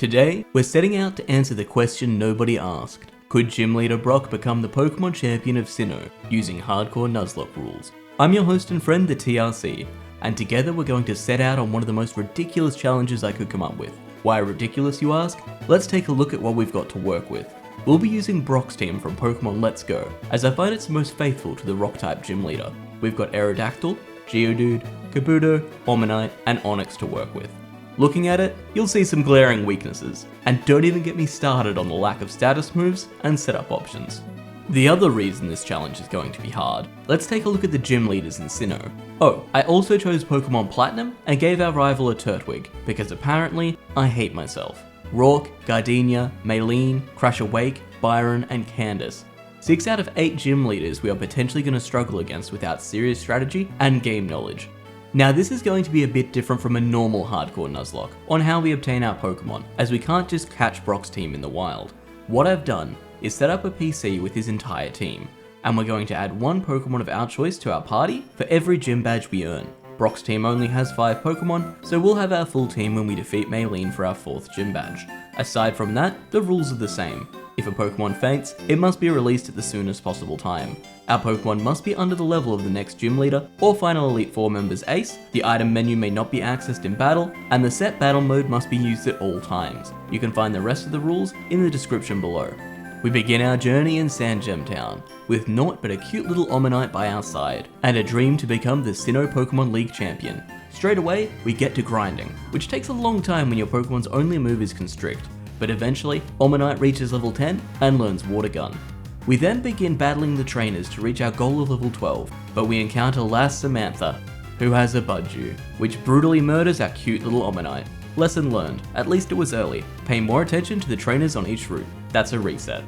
Today, we're setting out to answer the question nobody asked. Could Gym Leader Brock become the Pokémon Champion of Sinnoh using Hardcore Nuzlocke rules? I'm your host and friend, the TRC, and together we're going to set out on one of the most ridiculous challenges I could come up with. Why ridiculous, you ask? Let's take a look at what we've got to work with. We'll be using Brock's team from Pokemon Let's Go, as I find it's most faithful to the Rock-type Gym Leader. We've got Aerodactyl, Geodude, Kabuto, Omanyte, and Onix to work with. Looking at it, you'll see some glaring weaknesses, and don't even get me started on the lack of status moves and setup options. The other reason this challenge is going to be hard, let's take a look at the gym leaders in Sinnoh. Oh, I also chose Pokemon Platinum and gave our rival a Turtwig, because apparently, I hate myself. Rourke, Gardenia, Maylene, Crash Awake, Byron, and Candace. 6 out of 8 gym leaders we are potentially going to struggle against without serious strategy and game knowledge. Now this is going to be a bit different from a normal Hardcore Nuzlocke on how we obtain our Pokemon, as we can't just catch Brock's team in the wild. What I've done is set up a PC with his entire team, and we're going to add one Pokemon of our choice to our party for every gym badge we earn. Brock's team only has 5 Pokemon, so we'll have our full team when we defeat Maylene for our 4th gym badge. Aside from that, the rules are the same. If a Pokemon faints, it must be released at the soonest possible time. Our Pokemon must be under the level of the next gym leader or final Elite Four member's ace, the item menu may not be accessed in battle, and the set battle mode must be used at all times. You can find the rest of the rules in the description below. We begin our journey in Sand Gem Town, with naught but a cute little Omanyte by our side, and a dream to become the Sinnoh Pokémon League Champion. Straight away, we get to grinding, which takes a long time when your Pokemon's only move is Constrict, but eventually, Omanyte reaches level 10 and learns Water Gun. We then begin battling the trainers to reach our goal of level 12, but we encounter Lass Samantha, who has a Budju, which brutally murders our cute little Omanyte. Lesson learned, at least it was early, pay more attention to the trainers on each route. That's a reset.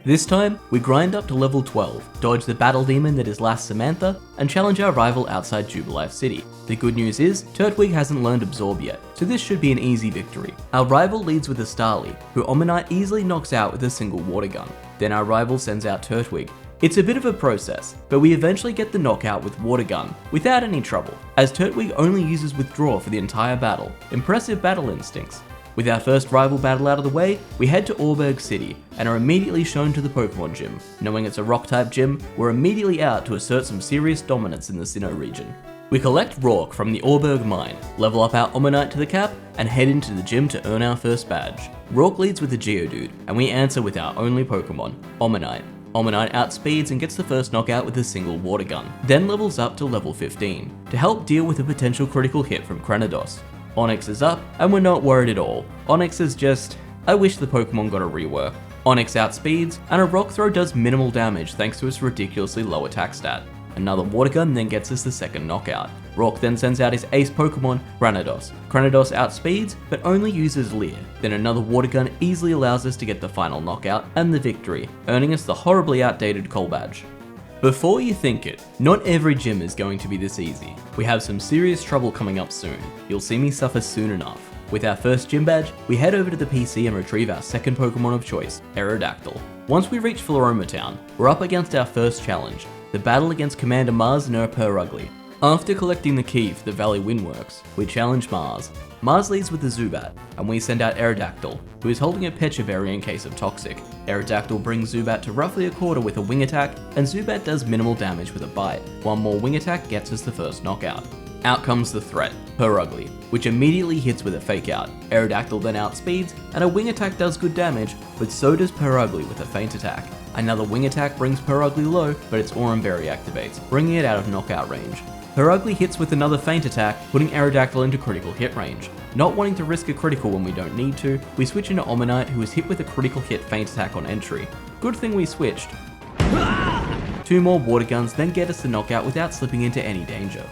This time, we grind up to level 12, dodge the battle demon that is Lass Samantha, and challenge our rival outside Jubilife City. The good news is, Turtwig hasn't learned Absorb yet, so this should be an easy victory. Our rival leads with a Starly, who Omanyte easily knocks out with a single Water Gun. Then our rival sends out Turtwig. It's a bit of a process, but we eventually get the knockout with Water Gun, without any trouble, as Turtwig only uses Withdraw for the entire battle. Impressive battle instincts. With our first rival battle out of the way, we head to Auberg City, and are immediately shown to the Pokemon Gym. Knowing it's a Rock-type gym, we're immediately out to assert some serious dominance in the Sinnoh region. We collect Rourke from the Auberg mine, level up our Omanyte to the cap, and head into the gym to earn our first badge. Rourke leads with a Geodude, and we answer with our only Pokemon, Omanyte. Omanyte outspeeds and gets the first knockout with a single Water Gun, then levels up to level 15, to help deal with a potential critical hit from Cranidos. Onix is up, and we're not worried at all. Onix is just, I wish the Pokemon got a rework. Onix outspeeds, and a Rock Throw does minimal damage thanks to its ridiculously low attack stat. Another Water Gun then gets us the second knockout. Rock then sends out his ace Pokemon, Granados. Granados outspeeds, but only uses Leer. Then another Water Gun easily allows us to get the final knockout and the victory, earning us the horribly outdated Coal Badge. Before you think it, not every gym is going to be this easy. We have some serious trouble coming up soon. You'll see me suffer soon enough. With our first gym badge, we head over to the PC and retrieve our second Pokemon of choice, Aerodactyl. Once we reach Floroma Town, we're up against our first challenge, the battle against Commander Mars and her Purugly. After collecting the key for the Valley Windworks, we challenge Mars. Mars leads with the Zubat, and we send out Aerodactyl, who is holding a Pecha Berry in case of Toxic. Aerodactyl brings Zubat to roughly a quarter with a Wing Attack, and Zubat does minimal damage with a Bite. One more Wing Attack gets us the first knockout. Out comes the threat, Purugly, which immediately hits with a Fake Out. Aerodactyl then outspeeds, and a Wing Attack does good damage, but so does Purugly with a Feint Attack. Another Wing Attack brings Purugly low, but its Aurum Berry activates, bringing it out of knockout range. Purugly hits with another Feint Attack, putting Aerodactyl into critical hit range. Not wanting to risk a critical when we don't need to, we switch into Omanyte, who is hit with a critical hit Feint Attack on entry. Good thing we switched. 2 more Water Guns then get us the knockout without slipping into any danger.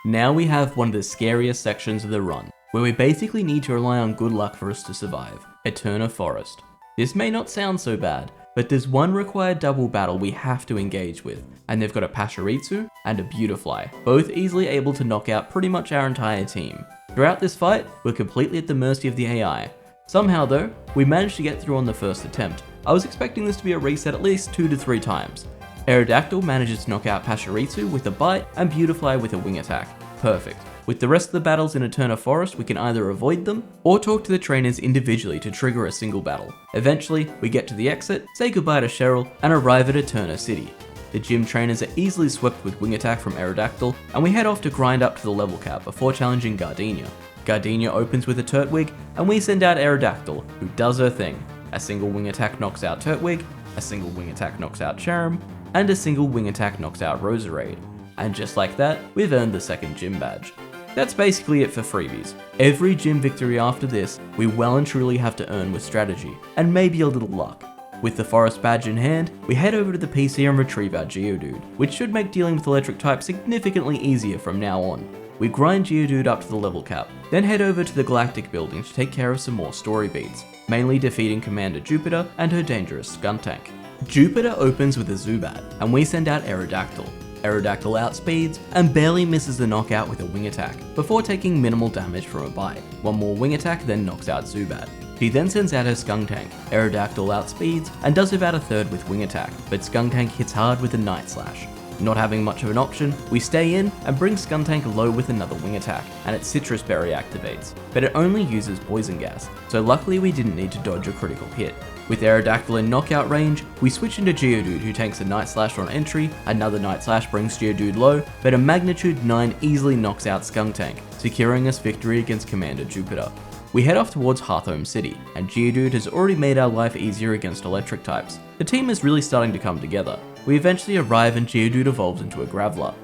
Now we have one of the scariest sections of the run, where we basically need to rely on good luck for us to survive, Eterna Forest. This may not sound so bad, but there's one required double battle we have to engage with, and they've got a Pachirisu and a Beautifly, both easily able to knock out pretty much our entire team. Throughout this fight, we're completely at the mercy of the AI. Somehow though, we managed to get through on the first attempt. I was expecting this to be a reset at least 2 to 3 times. Aerodactyl manages to knock out Pachirisu with a Bite and Beautifly with a Wing Attack. Perfect. With the rest of the battles in Eterna Forest, we can either avoid them, or talk to the trainers individually to trigger a single battle. Eventually, we get to the exit, say goodbye to Cheryl, and arrive at Eterna City. The gym trainers are easily swept with Wing Attack from Aerodactyl, and we head off to grind up to the level cap before challenging Gardenia. Gardenia opens with a Turtwig, and we send out Aerodactyl, who does her thing. A single Wing Attack knocks out Turtwig, a single Wing Attack knocks out Charim, and a single Wing Attack knocks out Roserade. And just like that, we've earned the second gym badge. That's basically it for freebies. Every gym victory after this, we well and truly have to earn with strategy, and maybe a little luck. With the forest badge in hand, we head over to the PC and retrieve our Geodude, which should make dealing with electric type significantly easier from now on. We grind Geodude up to the level cap, then head over to the Galactic building to take care of some more story beats, mainly defeating Commander Jupiter and her dangerous Skuntank. Jupiter opens with a Zubat, and we send out Aerodactyl. Aerodactyl outspeeds and barely misses the knockout with a Wing Attack, before taking minimal damage from a bite. One more Wing Attack then knocks out Zubat. She then sends out her Skuntank. Aerodactyl outspeeds and does about a third with Wing Attack, but Skuntank hits hard with a Night Slash. Not having much of an option, we stay in and bring Skuntank low with another Wing Attack, and its Citrus Berry activates, but it only uses Poison Gas, so luckily we didn't need to dodge a critical hit. With Aerodactyl in knockout range, we switch into Geodude, who tanks a Night Slash on entry, another Night Slash brings Geodude low, but a Magnitude 9 easily knocks out Skuntank, securing us victory against Commander Jupiter. We head off towards Hearthome City, and Geodude has already made our life easier against electric types. The team is really starting to come together. We eventually arrive and Geodude evolves into a Graveler.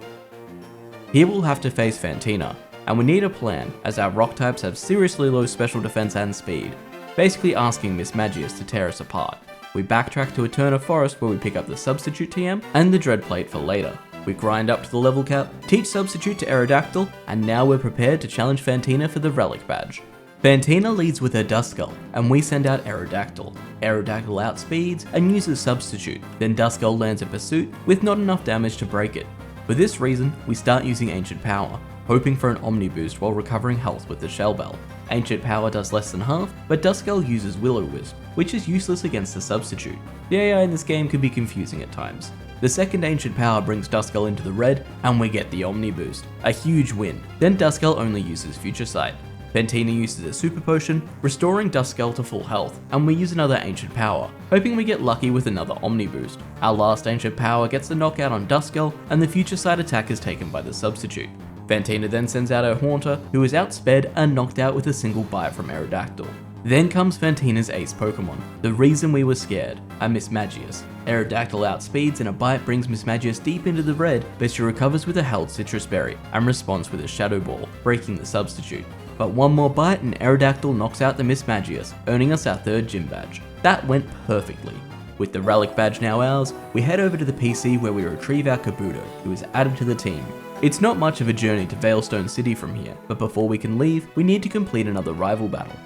Here we'll have to face Fantina, and we need a plan as our rock types have seriously low special defense and speed, basically asking Miss Magius to tear us apart. We backtrack to Eterna Forest where we pick up the Substitute TM and the Dread Plate for later. We grind up to the level cap, teach Substitute to Aerodactyl, and now we're prepared to challenge Fantina for the Relic Badge. Fantina leads with her Duskull, and we send out Aerodactyl. Aerodactyl outspeeds and uses Substitute, then Duskull lands a Pursuit with not enough damage to break it. For this reason, we start using Ancient Power, hoping for an Omni boost while recovering health with the Shell Bell. Ancient Power does less than half, but Duskull uses Will-O-Wisp, which is useless against the Substitute. The AI in this game can be confusing at times. The second Ancient Power brings Duskull into the red, and we get the Omni boost, a huge win. Then Duskull only uses Future Sight. Fantina uses a Super Potion, restoring Duskull to full health, and we use another Ancient Power, hoping we get lucky with another Omni boost. Our last Ancient Power gets the knockout on Duskull, and the Future Sight attack is taken by the Substitute. Fantina then sends out her Haunter, who is outsped and knocked out with a single bite from Aerodactyl. Then comes Fantina's ace Pokemon, the reason we were scared, a Miss Magius. Aerodactyl outspeeds and a bite brings Miss Magius deep into the red, but she recovers with a held Citrus Berry and responds with a Shadow Ball, breaking the Substitute. But one more bite and Aerodactyl knocks out the Miss Magius, earning us our third gym badge. That went perfectly. With the Relic Badge now ours, we head over to the PC where we retrieve our Kabuto, who is added to the team. It's not much of a journey to Veilstone City from here, but before we can leave, we need to complete another rival battle.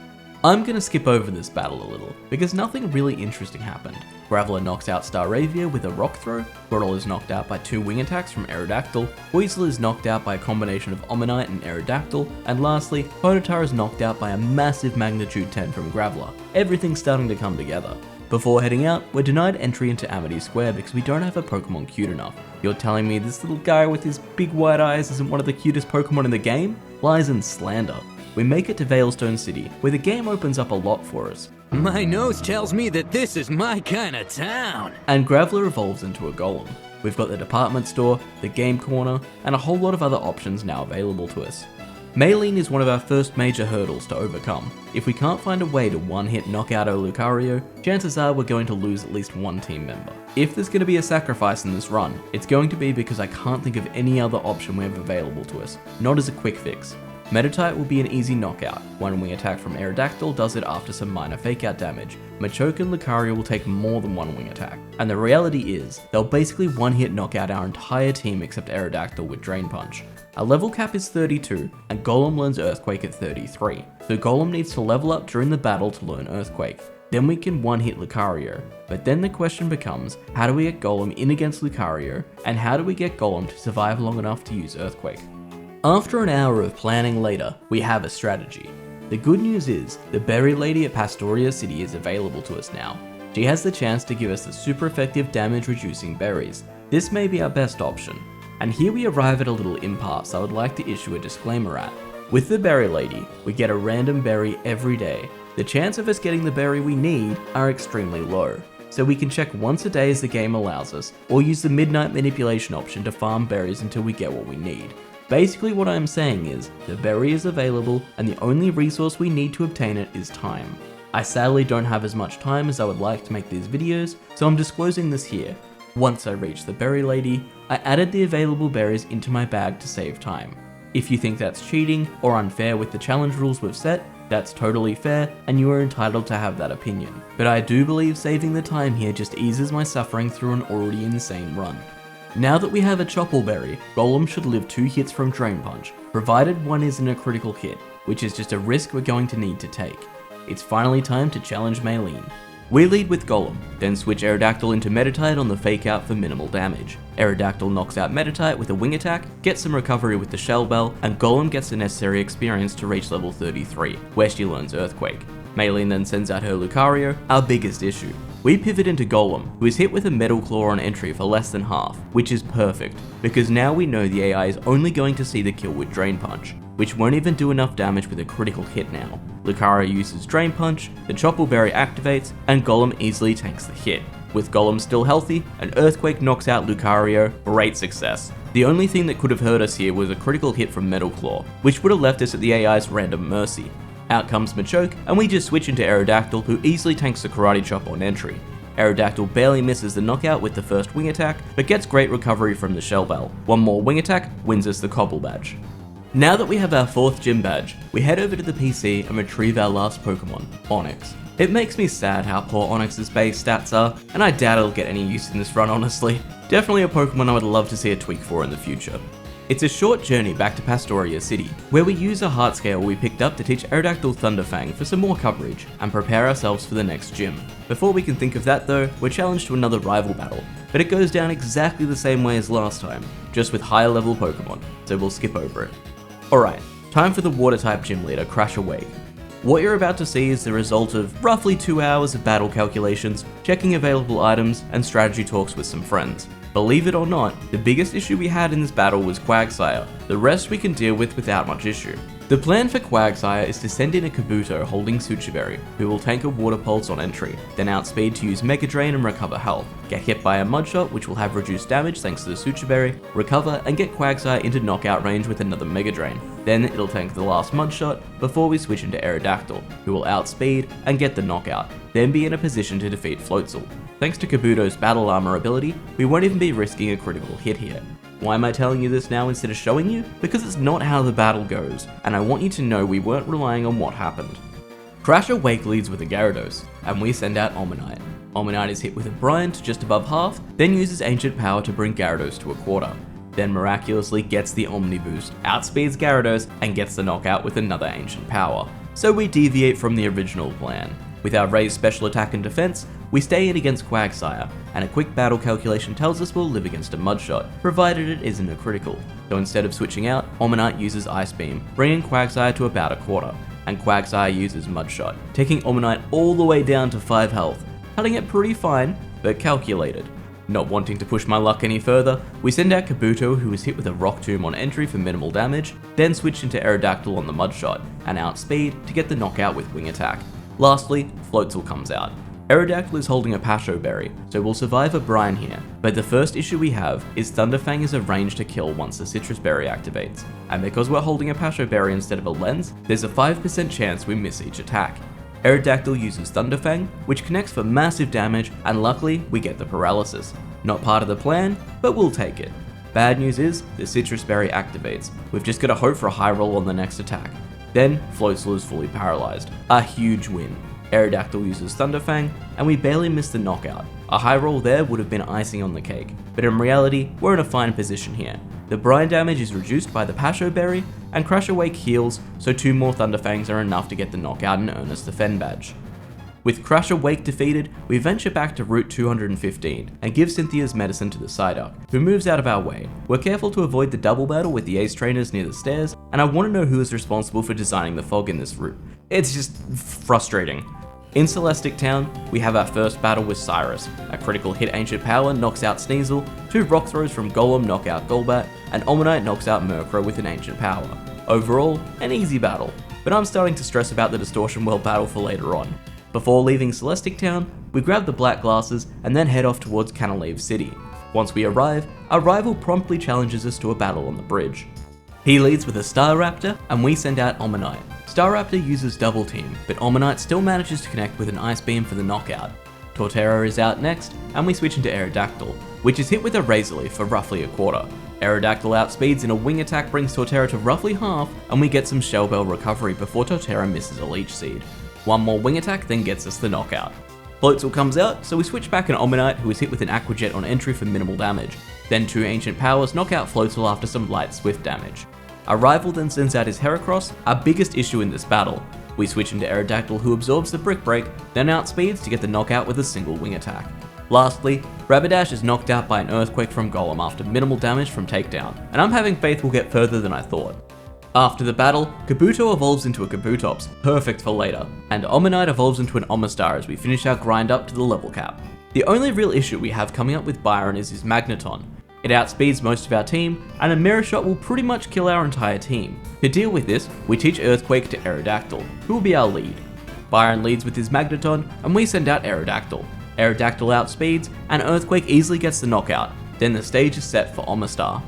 I'm gonna skip over this battle a little, because nothing really interesting happened. Graveler knocks out Staravia with a Rock Throw, Grotle is knocked out by 2 Wing Attacks from Aerodactyl, Weasel is knocked out by a combination of Omanyte and Aerodactyl, and lastly, Ponyta is knocked out by a massive Magnitude 10 from Graveler. Everything's starting to come together. Before heading out, we're denied entry into Amity Square because we don't have a Pokemon cute enough. You're telling me this little guy with his big white eyes isn't one of the cutest Pokemon in the game? Lies and slander. We make it to Veilstone City, where the game opens up a lot for us. My nose tells me that this is my kind of town. And Graveler evolves into a Golem. We've got the department store, the game corner, and a whole lot of other options now available to us. Maylene is one of our first major hurdles to overcome. If we can't find a way to one-hit knock out our Lucario, chances are we're going to lose at least one team member. If there's going to be a sacrifice in this run, it's going to be because I can't think of any other option we have available to us, not as a quick fix. Meditite will be an easy knockout. One Wing Attack from Aerodactyl does it after some minor fake out damage. Machoke and Lucario will take more than one Wing Attack. And the reality is, they'll basically one-hit knock out our entire team except Aerodactyl with Drain Punch. Our level cap is 32, and Golem learns Earthquake at 33, so Golem needs to level up during the battle to learn Earthquake. Then we can one-hit Lucario, but then the question becomes, how do we get Golem in against Lucario, and how do we get Golem to survive long enough to use Earthquake? After an hour of planning later, we have a strategy. The good news is, the Berry Lady at Pastoria City is available to us now. She has the chance to give us the super effective damage reducing berries. This may be our best option. And here we arrive at a little impasse I would like to issue a disclaimer at. With the berry lady, we get a random berry every day. The chance of us getting the berry we need are extremely low, so we can check once a day as the game allows us, or use the midnight manipulation option to farm berries until we get what we need. Basically what I am saying is, the berry is available and the only resource we need to obtain it is time. I sadly don't have as much time as I would like to make these videos, so I'm disclosing this here. Once I reached the berry lady, I added the available berries into my bag to save time. If you think that's cheating or unfair with the challenge rules we've set, that's totally fair and you are entitled to have that opinion. But I do believe saving the time here just eases my suffering through an already insane run. Now that we have a Chopple Berry, Golem should live 2 hits from Drain Punch, provided one isn't a critical hit, which is just a risk we're going to need to take. It's finally time to challenge Maylene. We lead with Golem, then switch Aerodactyl into Meditite on the Fake Out for minimal damage. Aerodactyl knocks out Meditite with a wing attack, gets some recovery with the Shell Bell, and Golem gets the necessary experience to reach level 33, where she learns Earthquake. Maylene then sends out her Lucario, our biggest issue. We pivot into Golem, who is hit with a Metal Claw on entry for less than half, which is perfect, because now we know the AI is only going to see the kill with Drain Punch, which won't even do enough damage with a critical hit now. Lucario uses Drain Punch, the Chopple Berry activates, and Golem easily tanks the hit. With Golem still healthy, an Earthquake knocks out Lucario, great success. The only thing that could have hurt us here was a critical hit from Metal Claw, which would have left us at the AI's random mercy. Out comes Machoke, and we just switch into Aerodactyl, who easily tanks the Karate Chop on entry. Aerodactyl barely misses the knockout with the first wing attack, but gets great recovery from the Shell Bell. One more wing attack wins us the Cobble badge. Now that we have our 4th gym badge, we head over to the PC and retrieve our last Pokemon, Onix. It makes me sad how poor Onix's base stats are, and I doubt it'll get any use in this run honestly. Definitely a Pokemon I would love to see a tweak for in the future. It's a short journey back to Pastoria City, where we use a heart scale we picked up to teach Aerodactyl Thunderfang for some more coverage, and prepare ourselves for the next gym. Before we can think of that though, we're challenged to another rival battle, but it goes down exactly the same way as last time, just with higher level Pokemon, so we'll skip over it. Alright, time for the water type gym leader, Crash Awake. What you're about to see is the result of roughly 2 hours of battle calculations, checking available items, and strategy talks with some friends. Believe it or not, the biggest issue we had in this battle was Quagsire, the rest we can deal with without much issue. The plan for Quagsire is to send in a Kabuto holding Suchiberry, who will tank a Water Pulse on entry, then outspeed to use Mega Drain and recover health, get hit by a Mudshot which will have reduced damage thanks to the Suchiberry, recover and get Quagsire into knockout range with another Mega Drain. Then it'll tank the last Mudshot before we switch into Aerodactyl, who will outspeed and get the knockout, then be in a position to defeat Floatzel. Thanks to Kabuto's Battle Armor ability, we won't even be risking a critical hit here. Why am I telling you this now instead of showing you? Because it's not how the battle goes, and I want you to know we weren't relying on what happened. Crash Awake leads with a Gyarados, and we send out Omanyte. Omanyte is hit with a Brine to just above half, then uses Ancient Power to bring Gyarados to a quarter. Then miraculously gets the Omni Boost, outspeeds Gyarados, and gets the knockout with another Ancient Power. So we deviate from the original plan. With our raised special attack and defense, we stay in against Quagsire, and a quick battle calculation tells us we'll live against a Mudshot, provided it isn't a critical. So instead of switching out, Omanyte uses Ice Beam, bringing Quagsire to about a quarter, and Quagsire uses Mudshot, taking Omanyte all the way down to 5 health, cutting it pretty fine, but calculated. Not wanting to push my luck any further, we send out Kabuto, who is hit with a Rock Tomb on entry for minimal damage, then switch into Aerodactyl on the Mudshot, and outspeed to get the knockout with Wing Attack. Lastly, Floatzel comes out. Aerodactyl is holding a Pasho Berry, so we'll survive a Brine here, but the first issue we have is Thunderfang is a range to kill once the Citrus Berry activates, and because we're holding a Pasho Berry instead of a Lens, there's a 5% chance we miss each attack. Aerodactyl uses Thunderfang, which connects for massive damage, and luckily we get the paralysis. Not part of the plan, but we'll take it. Bad news is, the Citrus Berry activates. We've just got to hope for a high roll on the next attack. Then, Floatzel is fully paralyzed. A huge win. Aerodactyl uses Thunderfang, and we barely miss the knockout. A high roll there would have been icing on the cake, but in reality, we're in a fine position here. The Brine damage is reduced by the Pasho Berry, and Crash Awake heals, so 2 more Thunderfangs are enough to get the knockout and earn us the Fen badge. With Crash Awake defeated, we venture back to Route 215 and give Cynthia's medicine to the Psyduck, who moves out of our way. We're careful to avoid the double battle with the Ace Trainers near the stairs, and I want to know who is responsible for designing the fog in this route. It's just frustrating. In Celestic Town, we have our first battle with Cyrus. A critical hit Ancient Power knocks out Sneasel, 2 rock throws from Golem knock out Golbat, and Omanyte knocks out Murkrow with an Ancient Power. Overall, an easy battle, but I'm starting to stress about the Distortion World battle for later on. Before leaving Celestic Town, we grab the black glasses and then head off towards Canalave City. Once we arrive, our rival promptly challenges us to a battle on the bridge. He leads with a Staraptor, and we send out Omanyte. Staraptor uses Double Team, but Omanyte still manages to connect with an Ice Beam for the knockout. Torterra is out next, and we switch into Aerodactyl, which is hit with a Razor Leaf for roughly a quarter. Aerodactyl outspeeds and a wing attack brings Torterra to roughly half, and we get some Shell Bell recovery before Torterra misses a Leech Seed. One more wing attack then gets us the knockout. Floatzel comes out, so we switch back an Omanyte who is hit with an Aqua Jet on entry for minimal damage. Then 2 Ancient Powers knock out Floatzel after some light Swift damage. Our rival then sends out his Heracross, our biggest issue in this battle. We switch into Aerodactyl who absorbs the Brick Break, then outspeeds to get the knockout with a single wing attack. Lastly, Rapidash is knocked out by an Earthquake from Golem after minimal damage from Takedown, and I'm having faith we'll get further than I thought. After the battle, Kabuto evolves into a Kabutops, perfect for later, and Omanyte evolves into an Omastar as we finish our grind up to the level cap. The only real issue we have coming up with Byron is his Magneton. It outspeeds most of our team, and a Mirror Shot will pretty much kill our entire team. To deal with this, we teach Earthquake to Aerodactyl, who will be our lead. Byron leads with his Magneton, and we send out Aerodactyl. Aerodactyl outspeeds, and Earthquake easily gets the knockout, then the stage is set for Omastar.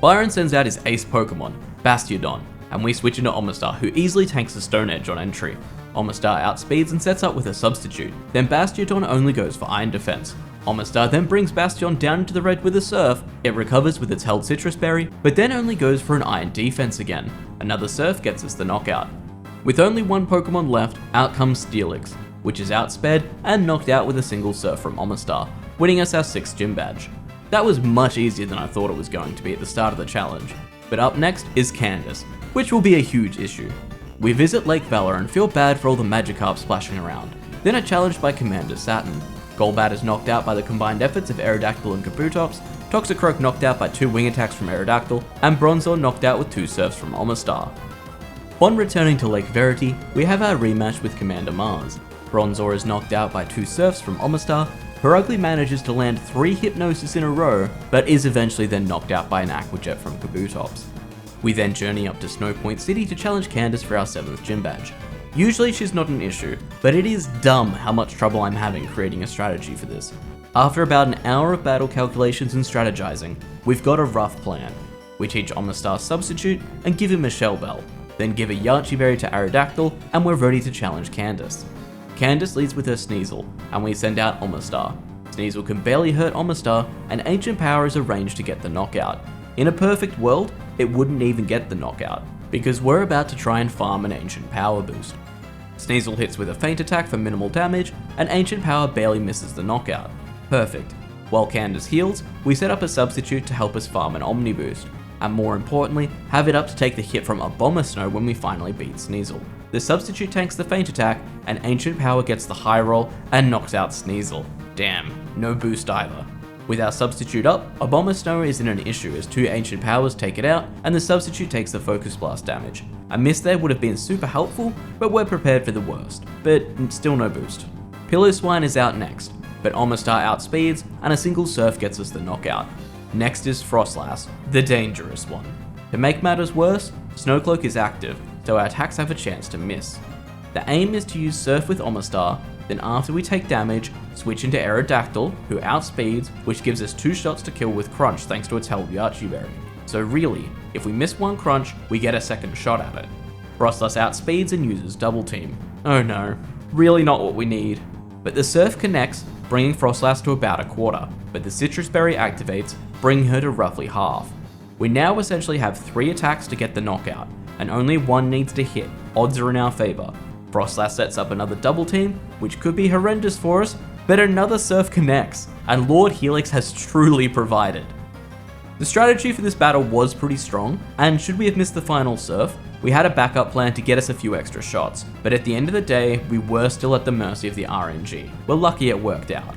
Byron sends out his ace Pokemon, Bastiodon, and we switch into Omastar who easily tanks the Stone Edge on entry. Omastar outspeeds and sets up with a substitute, then Bastiodon only goes for Iron Defense. Omastar then brings Bastion down into the red with a Surf, it recovers with its held Citrus Berry, but then only goes for an Iron Defense again. Another Surf gets us the knockout. With only one Pokemon left, out comes Steelix, which is outsped and knocked out with a single Surf from Omastar, winning us our 6th gym badge. That was much easier than I thought it was going to be at the start of the challenge. But up next is Candace, which will be a huge issue. We visit Lake Valor and feel bad for all the Magikarp splashing around, then are challenged by Commander Saturn. Golbat is knocked out by the combined efforts of Aerodactyl and Kabutops, Toxicroak knocked out by 2 wing attacks from Aerodactyl, and Bronzor knocked out with 2 Surfs from Omastar. Upon returning to Lake Verity, we have our rematch with Commander Mars. Bronzor is knocked out by 2 Surfs from Omastar, Perugly manages to land 3 Hypnosis in a row, but is eventually then knocked out by an Aqua Jet from Kabutops. We then journey up to Snow Point City to challenge Candace for our 7th gym badge. Usually she's not an issue, but it is dumb how much trouble I'm having creating a strategy for this. After about an hour of battle calculations and strategizing, we've got a rough plan. We teach Omastar Substitute and give him a Shell Bell, then give a Yachi Berry to Aerodactyl, and we're ready to challenge Candace. Candace leads with her Sneasel, and we send out Omastar. Sneasel can barely hurt Omastar, and Ancient Power is arranged to get the knockout. In a perfect world, it wouldn't even get the knockout, because we're about to try and farm an Ancient Power boost. Sneasel hits with a Feint Attack for minimal damage, and Ancient Power barely misses the knockout. Perfect. While Candace heals, we set up a substitute to help us farm an Omni boost, and more importantly, have it up to take the hit from Abomasnow when we finally beat Sneasel. The substitute tanks the Feint Attack, and Ancient Power gets the high roll and knocks out Sneasel. Damn, no boost either. With our substitute up, Abomasnow isn't an issue as 2 Ancient Powers take it out, and the substitute takes the Focus Blast damage. A miss there would have been super helpful, but we're prepared for the worst. But still no boost. Piloswine is out next, but Omastar outspeeds, and a single Surf gets us the knockout. Next is Frostlass, the dangerous one. To make matters worse, Snowcloak is active, so our attacks have a chance to miss. The aim is to use Surf with Omastar, then after we take damage, switch into Aerodactyl, who outspeeds, which gives us 2 shots to kill with Crunch thanks to its held Yachi Berry. So really, if we miss one Crunch, we get a second shot at it. Frostlass outspeeds and uses Double Team. Oh no, really not what we need. But the Surf connects, bringing Frostlass to about a quarter, but the Citrus Berry activates, bringing her to roughly half. We now essentially have 3 attacks to get the knockout, and only 1 needs to hit. Odds are in our favor. Frostlass sets up another Double Team, which could be horrendous for us, but another Surf connects, and Lord Helix has truly provided. The strategy for this battle was pretty strong, and should we have missed the final Surf, we had a backup plan to get us a few extra shots, but at the end of the day, we were still at the mercy of the RNG. We're lucky it worked out.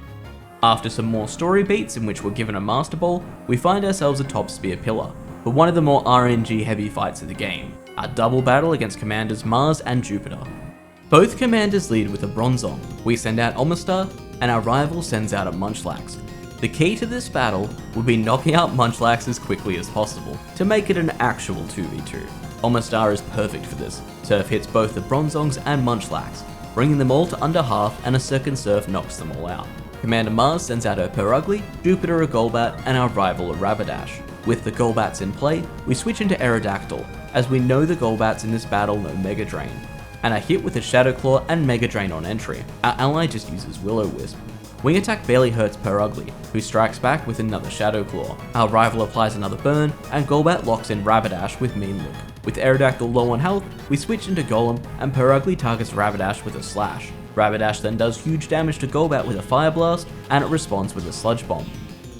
After some more story beats in which we're given a Master Ball, we find ourselves atop Spear Pillar, for one of the more RNG heavy fights of the game, our double battle against Commanders Mars and Jupiter. Both commanders lead with a Bronzong. We send out Omastar, and our rival sends out a Munchlax. The key to this battle would be knocking out Munchlax as quickly as possible to make it an actual 2v2. Omastar is perfect for this. Surf hits both the Bronzongs and Munchlax, bringing them all to under half, and a second Surf knocks them all out. Commander Mars sends out her Perugly, Jupiter a Golbat, and our rival a Rapidash. With the Golbats in play, we switch into Aerodactyl, as we know the Golbats in this battle know Mega Drain, and are hit with a Shadow Claw and Mega Drain on entry. Our ally just uses Will-O-Wisp. Wing Attack barely hurts Perugly, who strikes back with another Shadow Claw. Our rival applies another burn, and Golbat locks in Rapidash with Mean Look. With Aerodactyl low on health, we switch into Golem, and Perugly targets Rapidash with a Slash. Rapidash then does huge damage to Golbat with a Fire Blast, and it responds with a Sludge Bomb.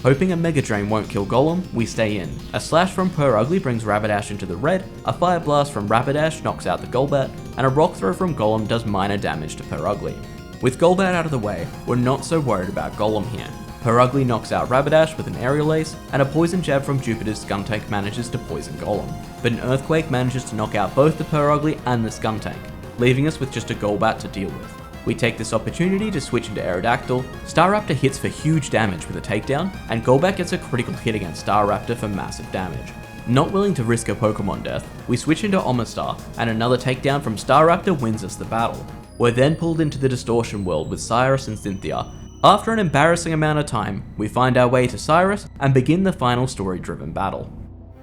Hoping a Mega Drain won't kill Golem, we stay in. A Slash from Perugly brings Rapidash into the red, a Fire Blast from Rapidash knocks out the Golbat, and a Rock Throw from Golem does minor damage to Perugly. With Golbat out of the way, we're not so worried about Golem here. Perugly knocks out Rapidash with an Aerial Ace, and a Poison Jab from Jupiter's Skuntank manages to poison Golem. But an Earthquake manages to knock out both the Perugly and the Skuntank, leaving us with just a Golbat to deal with. We take this opportunity to switch into Aerodactyl. Staraptor hits for huge damage with a takedown, and Golbat gets a critical hit against Staraptor for massive damage. Not willing to risk a Pokemon death, we switch into Omastar, and another takedown from Staraptor wins us the battle. We're then pulled into the Distortion world with Cyrus and Cynthia. After an embarrassing amount of time, we find our way to Cyrus and begin the final story-driven battle.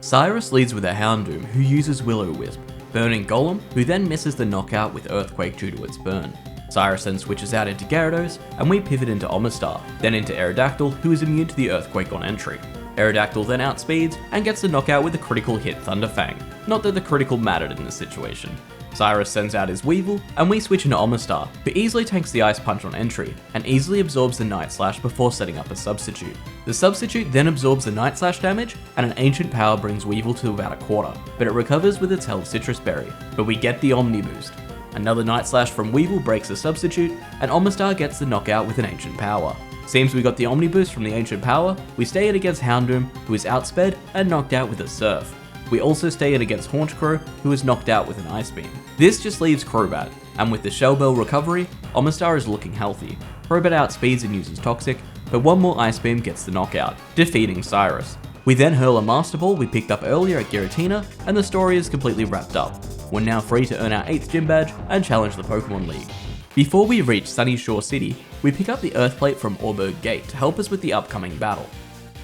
Cyrus leads with a Houndoom, who uses Will-O-Wisp, burning Golem, who then misses the knockout with Earthquake due to its burn. Cyrus then switches out into Gyarados, and we pivot into Omastar, then into Aerodactyl, who is immune to the Earthquake on entry. Aerodactyl then outspeeds and gets the knockout with a critical hit Thunderfang, not that the critical mattered in this situation. Cyrus sends out his Weevil, and we switch into Omastar, who easily tanks the Ice Punch on entry, and easily absorbs the Night Slash before setting up a substitute. The substitute then absorbs the Night Slash damage, and an Ancient Power brings Weevil to about a quarter, but it recovers with its health Citrus Berry, but we get the Omni Boost. Another Night Slash from Weevil breaks the substitute, and Omastar gets the knockout with an Ancient Power. Seems we got the Omni Boost from the Ancient Power, we stay in against Houndoom, who is outsped and knocked out with a Surf. We also stay in against Haunchcrow, who is knocked out with an Ice Beam. This just leaves Crobat, and with the Shell Bell recovery, Omastar is looking healthy. Crobat outspeeds and uses Toxic, but one more Ice Beam gets the knockout, defeating Cyrus. We then hurl a Master Ball we picked up earlier at Giratina, and the story is completely wrapped up. We're now free to earn our 8th gym badge and challenge the Pokémon League. Before we reach Sunny Shore City, we pick up the Earth Plate from Orberg Gate to help us with the upcoming battle.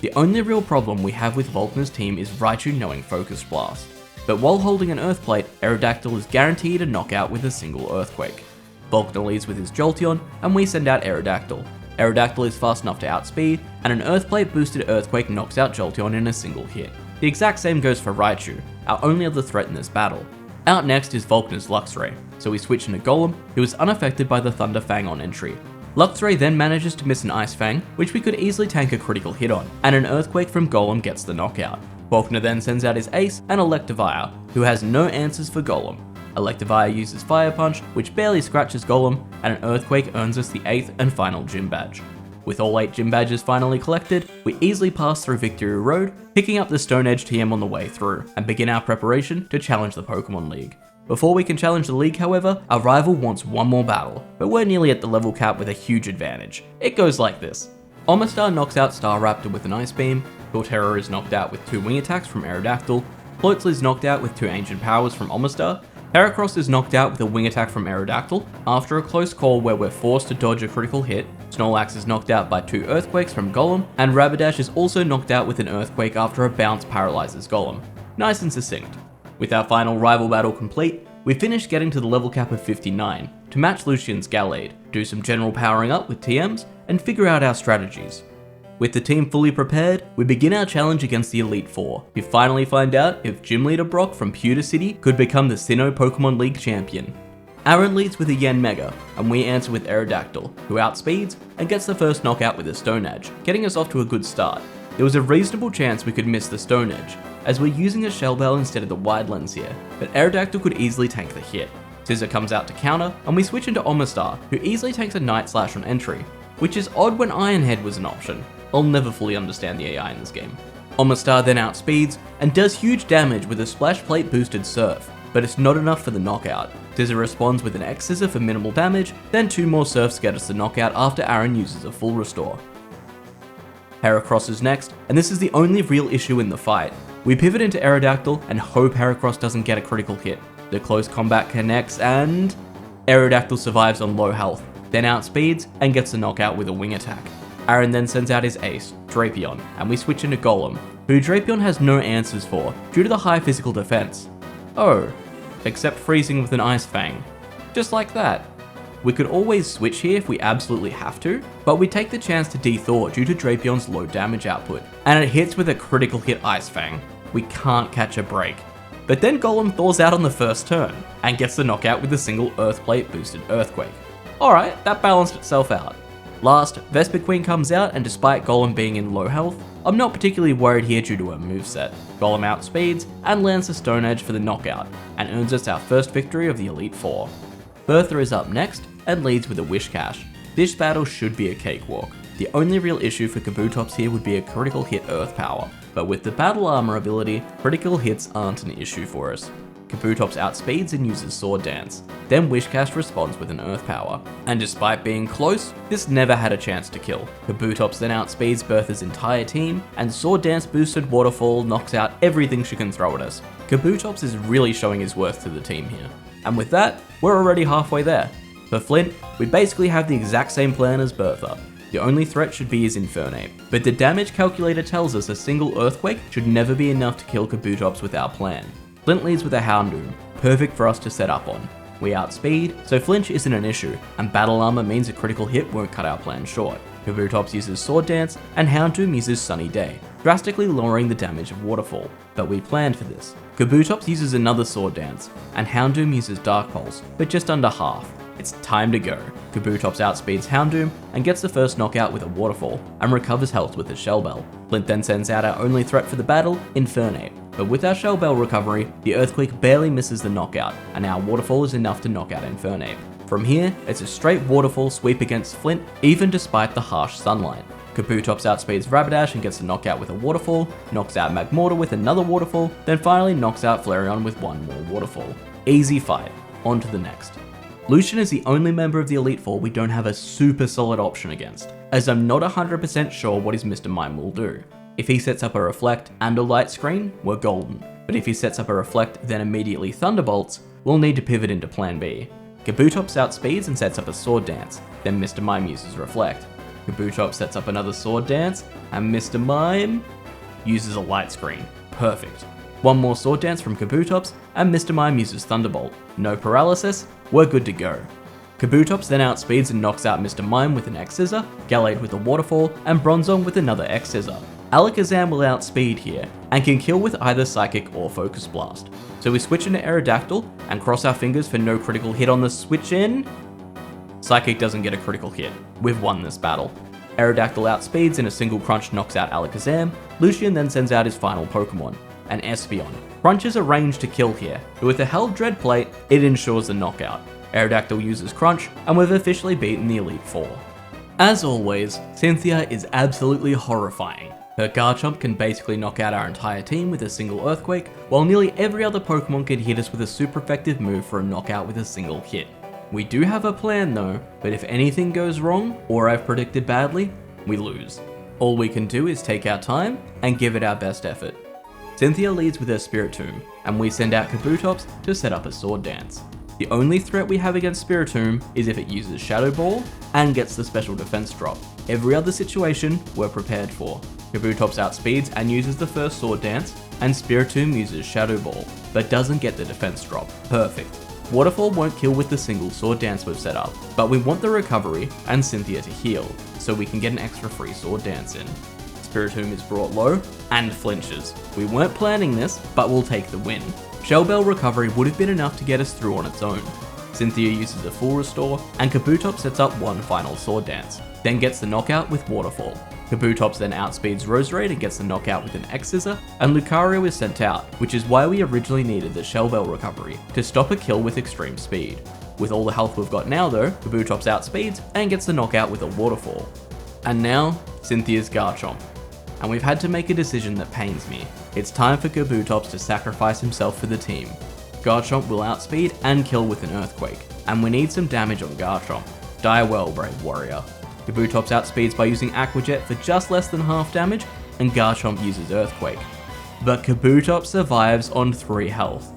The only real problem we have with Volkner's team is Raichu knowing Focus Blast. But while holding an Earth Plate, Aerodactyl is guaranteed a knockout with a single Earthquake. Volkner leads with his Jolteon, and we send out Aerodactyl. Aerodactyl is fast enough to outspeed, and an Earth Plate boosted Earthquake knocks out Jolteon in a single hit. The exact same goes for Raichu, our only other threat in this battle. Out next is Volkner's Luxray, so we switch into Golem, who is unaffected by the Thunder Fang on entry. Luxray then manages to miss an Ice Fang, which we could easily tank a critical hit on, and an Earthquake from Golem gets the knockout. Volkner then sends out his ace and Electivire, who has no answers for Golem. Electivire uses Fire Punch, which barely scratches Golem, and an Earthquake earns us the 8th and final gym badge. With all 8 gym badges finally collected, we easily pass through Victory Road, picking up the Stone Edge TM on the way through, and begin our preparation to challenge the Pokémon League. Before we can challenge the league, however, our rival wants one more battle, but we're nearly at the level cap with a huge advantage. It goes like this. Omastar knocks out Staraptor with an Ice Beam, Torterra is knocked out with 2 Wing Attacks from Aerodactyl, Floatzel is knocked out with 2 Ancient Powers from Omastar, Heracross is knocked out with a Wing Attack from Aerodactyl. After a close call where we're forced to dodge a critical hit, Snorlax is knocked out by 2 Earthquakes from Golem, and Rapidash is also knocked out with an Earthquake after a bounce paralyzes Golem. Nice and succinct. With our final rival battle complete, we finish getting to the level cap of 59 to match Lucian's Gallade, do some general powering up with TMs, and figure out our strategies. With the team fully prepared, we begin our challenge against the Elite Four. We finally find out if Gym Leader Brock from Pewter City could become the Sinnoh Pokémon League Champion. Aaron leads with a Yanmega, and we answer with Aerodactyl, who outspeeds and gets the first knockout with a Stone Edge, getting us off to a good start. There was a reasonable chance we could miss the Stone Edge, as we're using a Shell Bell instead of the Wide Lens here, but Aerodactyl could easily tank the hit. Scizor comes out to counter, and we switch into Omastar, who easily tanks a Night Slash on entry, which is odd when Iron Head was an option. I'll never fully understand the AI in this game. Omastar then outspeeds, and does huge damage with a Splash Plate boosted Surf. but it's not enough for the knockout. Scissor responds with an X Scissor for minimal damage, then 2 more Surfs get us the knockout after Aaron uses a full restore. Heracross is next, and this is the only real issue in the fight. We pivot into Aerodactyl and hope Heracross doesn't get a critical hit. The close combat connects and Aerodactyl survives on low health, then outspeeds and gets the knockout with a wing attack. Aaron then sends out his ace, Drapion, and we switch into Golem, who Drapion has no answers for due to the high physical defense. Oh, except freezing with an Ice Fang. Just like that. We could always switch here if we absolutely have to, but we take the chance to de-thaw due to Drapion's low damage output, and it hits with a critical hit Ice Fang. We can't catch a break. But then Golem thaws out on the first turn, and gets the knockout with a single Earthplate boosted Earthquake. Alright, that balanced itself out. Last, Vespiquen comes out, and despite Golem being in low health, I'm not particularly worried here due to her moveset. Golem outspeeds and lands the Stone Edge for the knockout, and earns us our first victory of the Elite Four. Bertha is up next, and leads with a Whiscash. This battle should be a cakewalk. The only real issue for Kabutops here would be a critical hit Earth Power, but with the Battle Armor ability, critical hits aren't an issue for us. Kabutops outspeeds and uses Sword Dance, then Whiscash responds with an Earth Power, and despite being close, this never had a chance to kill. Kabutops then outspeeds Bertha's entire team, and Sword Dance boosted Waterfall knocks out everything she can throw at us. Kabutops is really showing his worth to the team here. And with that, we're already halfway there. For Flint, we basically have the exact same plan as Bertha. The only threat should be his Infernape, but the damage calculator tells us a single Earthquake should never be enough to kill Kabutops with our plan. Flint leads with a Houndoom, perfect for us to set up on. We outspeed, so flinch isn't an issue, and Battle Armor means a critical hit won't cut our plan short. Kabutops uses Sword Dance, and Houndoom uses Sunny Day, drastically lowering the damage of Waterfall, but we planned for this. Kabutops uses another Sword Dance, and Houndoom uses Dark Pulse, but just under half. It's time to go. Kabutops outspeeds Houndoom and gets the first knockout with a Waterfall, and recovers health with a Shell Bell. Flint then sends out our only threat for the battle, Infernape, but with our Shell Bell recovery, the Earthquake barely misses the knockout, and our Waterfall is enough to knock out Infernape. From here, it's a straight Waterfall sweep against Flint, even despite the harsh sunlight. Kabutops outspeeds Rapidash and gets the knockout with a Waterfall, knocks out Magmortar with another Waterfall, then finally knocks out Flareon with one more Waterfall. Easy fight, on to the next. Lucian is the only member of the Elite Four we don't have a super solid option against, as I'm not 100% sure what his Mr. Mime will do. If he sets up a Reflect and a Light Screen, we're golden, but if he sets up a Reflect then immediately Thunderbolts, we'll need to pivot into Plan B. Kabutops outspeeds and sets up a Sword Dance, then Mr. Mime uses Reflect. Kabutops sets up another Sword Dance, and Mr. Mime uses a Light Screen. Perfect. One more Sword Dance from Kabutops, and Mr. Mime uses Thunderbolt. No paralysis, we're good to go. Kabutops then outspeeds and knocks out Mr. Mime with an X Scissor, Gallade with a Waterfall, and Bronzong with another X Scissor. Alakazam will outspeed here, and can kill with either Psychic or Focus Blast. So we switch into Aerodactyl, and cross our fingers for no critical hit on the switch in. Psychic doesn't get a critical hit. We've won this battle. Aerodactyl outspeeds and a single crunch knocks out Alakazam. Lucian then sends out his final Pokemon, an Espeon. Crunch is a range to kill here, but with a held Dread Plate, it ensures the knockout. Aerodactyl uses Crunch, and we've officially beaten the Elite Four. As always, Cynthia is absolutely horrifying. Her Garchomp can basically knock out our entire team with a single Earthquake, while nearly every other Pokemon can hit us with a super effective move for a knockout with a single hit. We do have a plan though, but if anything goes wrong, or I've predicted badly, we lose. All we can do is take our time and give it our best effort. Cynthia leads with her Spiritomb, and we send out Kabutops to set up a Sword Dance. The only threat we have against Spiritomb is if it uses Shadow Ball and gets the special defense drop. Every other situation we're prepared for. Kabutops outspeeds and uses the first Sword Dance, and Spiritomb uses Shadow Ball, but doesn't get the defense drop. Perfect. Waterfall won't kill with the single Sword Dance we've set up, but we want the recovery and Cynthia to heal, so we can get an extra free Sword Dance in. Spiritomb is brought low, and flinches. We weren't planning this, but we'll take the win. Shell Bell recovery would have been enough to get us through on its own. Cynthia uses a full restore, and Kabutops sets up one final Sword Dance, then gets the knockout with Waterfall. Kabutops then outspeeds Roserade and gets the knockout with an X Scissor, and Lucario is sent out, which is why we originally needed the Shell Bell recovery, to stop a kill with extreme speed. With all the health we've got now though, Kabutops outspeeds and gets the knockout with a Waterfall. And now, Cynthia's Garchomp. And we've had to make a decision that pains me. It's time for Kabutops to sacrifice himself for the team. Garchomp will outspeed and kill with an Earthquake, and we need some damage on Garchomp. Die well, brave warrior. Kabutops outspeeds by using Aqua Jet for just less than half damage, and Garchomp uses Earthquake. But Kabutops survives on 3 health.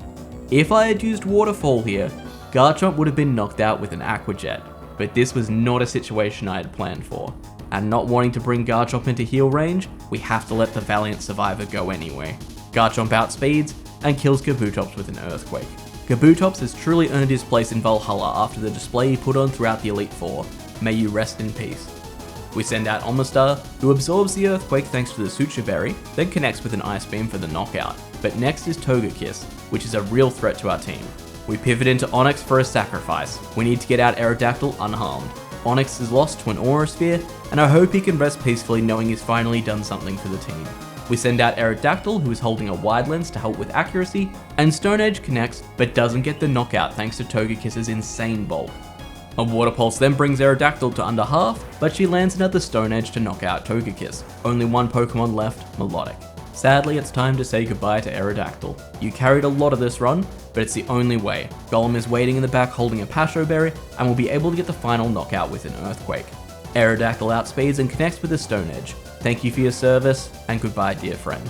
If I had used Waterfall here, Garchomp would have been knocked out with an Aqua Jet, but this was not a situation I had planned for. And not wanting to bring Garchomp into heal range, we have to let the Valiant Survivor go anyway. Garchomp outspeeds and kills Kabutops with an Earthquake. Kabutops has truly earned his place in Valhalla after the display he put on throughout the Elite Four. May you rest in peace. We send out Omastar, who absorbs the Earthquake thanks to the Suture Berry, then connects with an Ice Beam for the knockout. But next is Togekiss, which is a real threat to our team. We pivot into Onix for a sacrifice. We need to get out Aerodactyl unharmed. Onix is lost to an Aura Sphere, and I hope he can rest peacefully knowing he's finally done something for the team. We send out Aerodactyl, who is holding a Wide Lens to help with accuracy, and Stone Edge connects, but doesn't get the knockout thanks to Togekiss's insane bulk. A Water Pulse then brings Aerodactyl to under half, but she lands another Stone Edge to knock out Togekiss. Only one Pokemon left, Melodic. Sadly, it's time to say goodbye to Aerodactyl. You carried a lot of this run, but it's the only way. Golem is waiting in the back holding a Pasho Berry, and will be able to get the final knockout with an Earthquake. Aerodactyl outspeeds and connects with a Stone Edge. Thank you for your service, and goodbye, dear friend.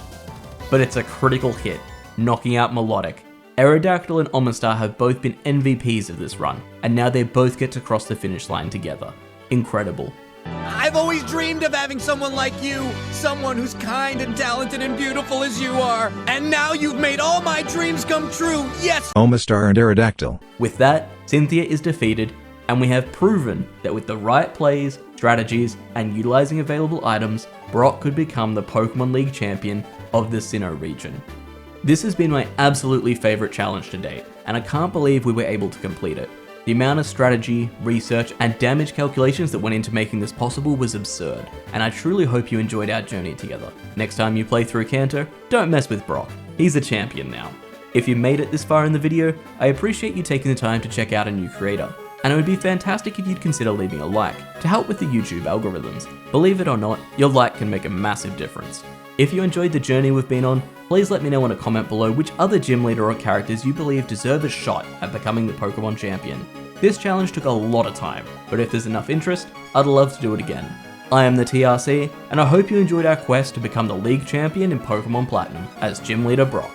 But it's a critical hit, knocking out Melodic. Aerodactyl and Omastar have both been MVPs of this run, and now they both get to cross the finish line together. Incredible. I've always dreamed of having someone like you, someone who's kind and talented and beautiful as you are. And now you've made all my dreams come true, yes! Omastar and Aerodactyl. With that, Cynthia is defeated, and we have proven that with the right plays, strategies, and utilizing available items, Brock could become the Pokémon League Champion of the Sinnoh region. This has been my absolutely favorite challenge to date, and I can't believe we were able to complete it. The amount of strategy, research, and damage calculations that went into making this possible was absurd, and I truly hope you enjoyed our journey together. Next time you play through Kanto, don't mess with Brock. He's a champion now. If you made it this far in the video, I appreciate you taking the time to check out a new creator, and it would be fantastic if you'd consider leaving a like to help with the YouTube algorithms. Believe it or not, your like can make a massive difference. If you enjoyed the journey we've been on, please let me know in a comment below which other gym leader or characters you believe deserve a shot at becoming the Pokemon Champion. This challenge took a lot of time, but if there's enough interest, I'd love to do it again. I am the TRC, and I hope you enjoyed our quest to become the League Champion in Pokemon Platinum as Gym Leader Brock.